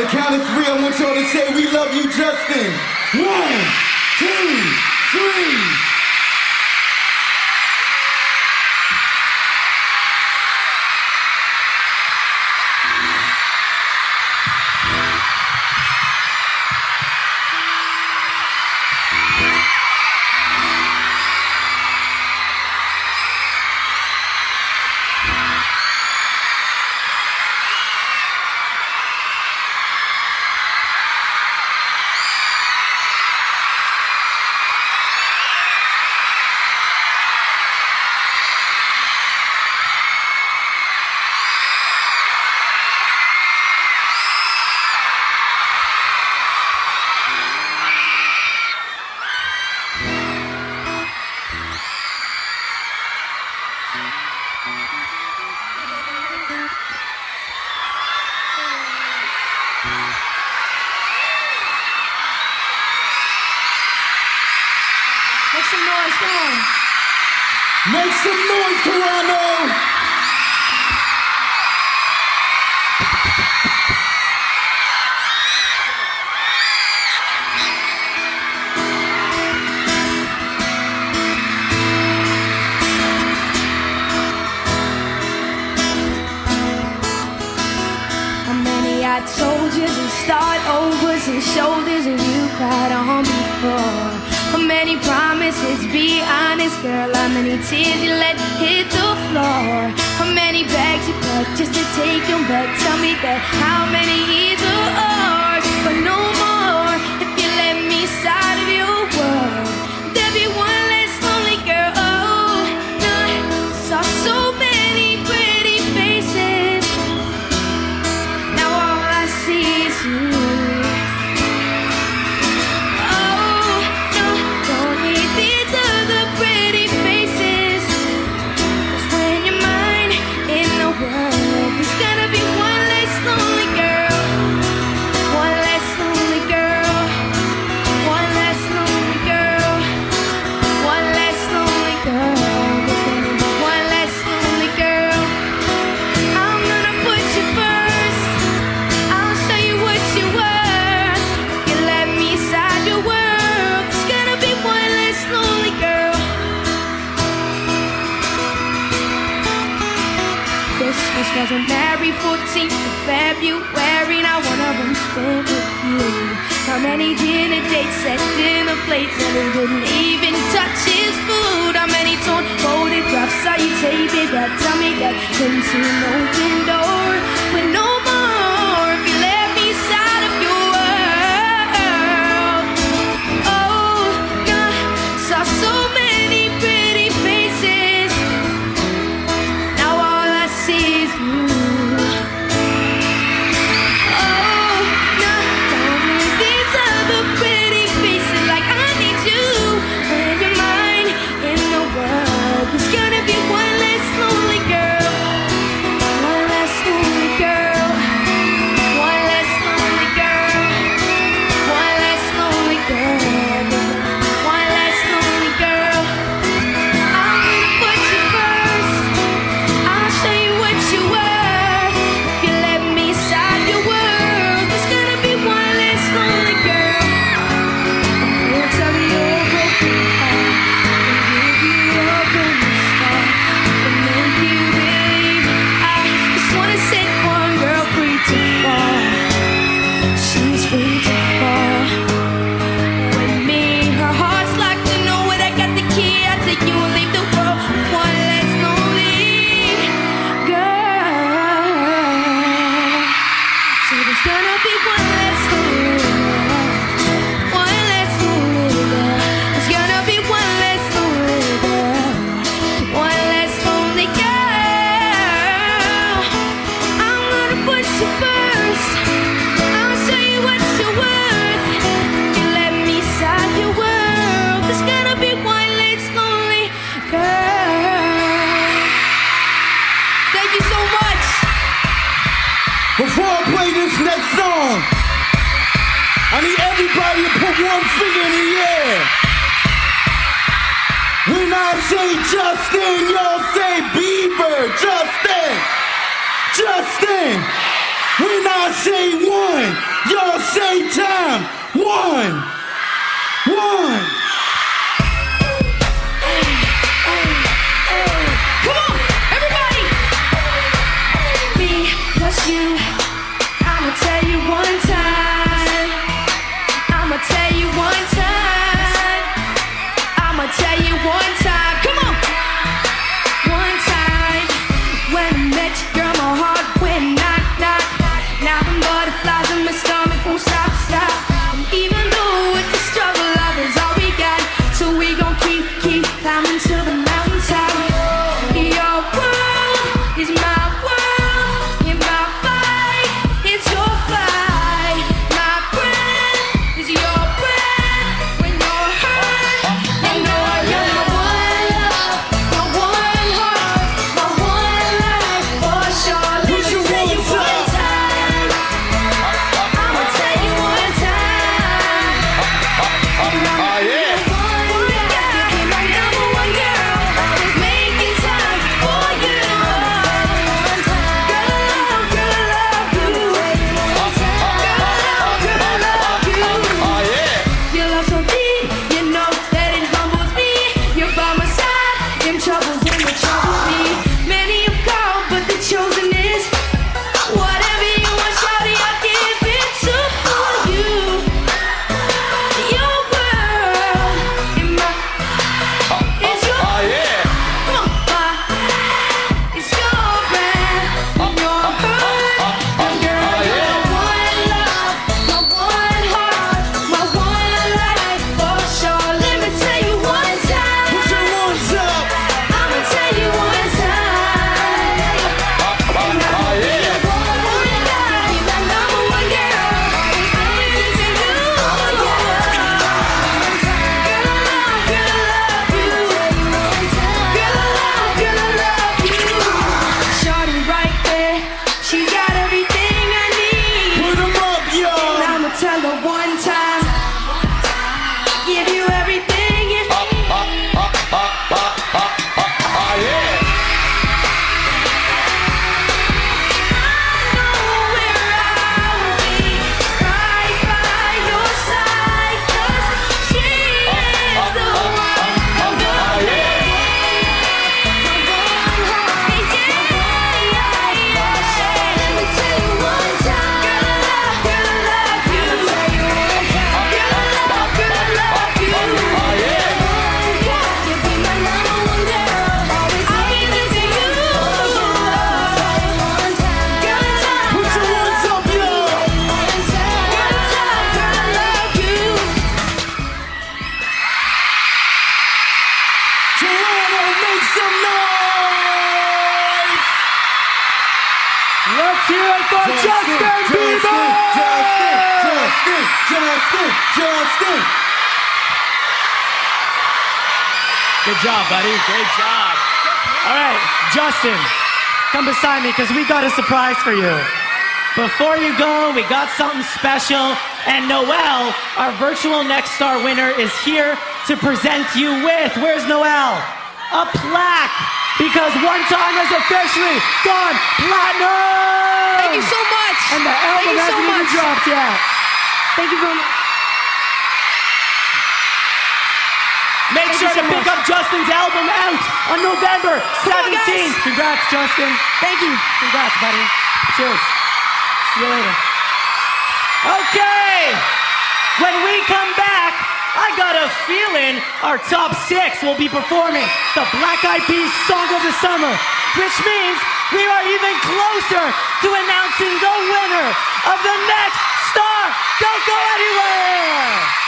the count of three, I want y'all to say, "We love you, Justin." 1, 2, 3. Make some noise, come on. Make some noise, Toronto! How many I told you to start overs and shoulders and you cried on before? How many promises, be honest, girl? How many tears you let hit the floor? How many bags you packed just to take them back? Tell me that. How many either ors, but no more. If you let me side of your world, there'll be one less lonely girl. Oh, no, saw so many pretty faces. Now all I see is you. Christmas wasn't married, 14th of February. Now one of them spent with you. How many dinner dates at dinner plates and he wouldn't even touch his food? How many torn photographs saw you tape it back? Tell me that couldn't see an open door with no more. If you let me side of your world. Oh, no, saw so many pretty faces. Now all I see is you. Oh, no, tell me these other pretty faces like I need you. When you're mine in the world, there's gonna be one less lonely girl. One less lonely girl. One less lonely girl. One less lonely girl. One less lonely girl. I'm gonna put you first. I'll show you what you were. If you let me side your world, there's gonna be one less lonely girl. I'll tell me your broken heart. I can give you up in the start. I can make you believe. I just wanna set one girl free to fall. She's free to fall. With me, her heart's locked. You know it. I got the key. I take you and leave the world. One less lonely girl. So there's gonna be one less lonely girl. One less lonely girl. There's gonna be one less lonely girl. One less lonely girl. I'm gonna put you first. I'll show you what you're worth. You let me side your world. There's gonna be one less lonely girl. Thank you so much. Before I play this next song, I need everybody to put one finger in the air. When I say Justin, y'all say Bieber. Justin! Justin! When I say 1, Y'all say time. 1, 1. Come on, everybody. Me plus you. I'ma tell you one time. I'ma tell you one time. I'ma tell you one time. Come on. One time. When I met you, girl, my heart went knock, knock. Now the butterflies in my stomach won't stop, stop. And even though it's a struggle, love is all we got. So we gon' keep climbing to the mountaintop. Your world is my world. In my fight, it's your fight. My breath is your breath. When you're hurt, you know you're my one love, my one heart, my one life for sure. Let me tell you one time. I'ma tell you one time. Oh yeah. One guy, my number one girl, always making time for you. Girl, love you. Girl, love you. Oh yeah. Your love so deep, you know that it humbles me. You're by my side, them troubles and the trouble me. Many have called, but the chosen is whatever you want, shawty, I'll give it to you. Your world in my is your Oh yeah. it's your breath when you're hurt. And girl, you're one love, my one heart, my one life for sure. Let me tell you one time. Put your ones up. I'ma tell you one time. Oh yeah. One guy, my number one girl, always making to you. Girl, I love you. Shorty right there, she's got everything I need. Put 'em up, And y'all. I'ma tell her one time, give you everything you need. Oh yeah. I know where I will be, right by your side, 'cause she is the one. I'm gonna yeah. Let me tell you one time. Girl, I love you. Girl, I love you. Oh yeah. You be my number one girl. I'll give it to you. Put your ones up, y'all. Toronto, make some noise. Let's hear it for Justin Bieber! Justin. Good job, buddy. Great job. All right, Justin, come beside me because we got a surprise for you. Before you go, we got something special. And Noel, our virtual Next Star winner, is here to present you with, where's Noel? A plaque, because One Time has officially gone platinum! Thank you so much. And the Thank album you so hasn't even much. dropped yet. Thank you very much. Make Thank sure you so to pick much. up Justin's album out on November Come on, 17th. guys. Congrats, Justin. Thank you. Congrats, buddy. Cheers. See you later. Okay. When we come back, I got a feeling our top 6 will be performing the Black Eyed Peas Song of the Summer, which means we are even closer to announcing the winner of the Next Star. Don't go anywhere.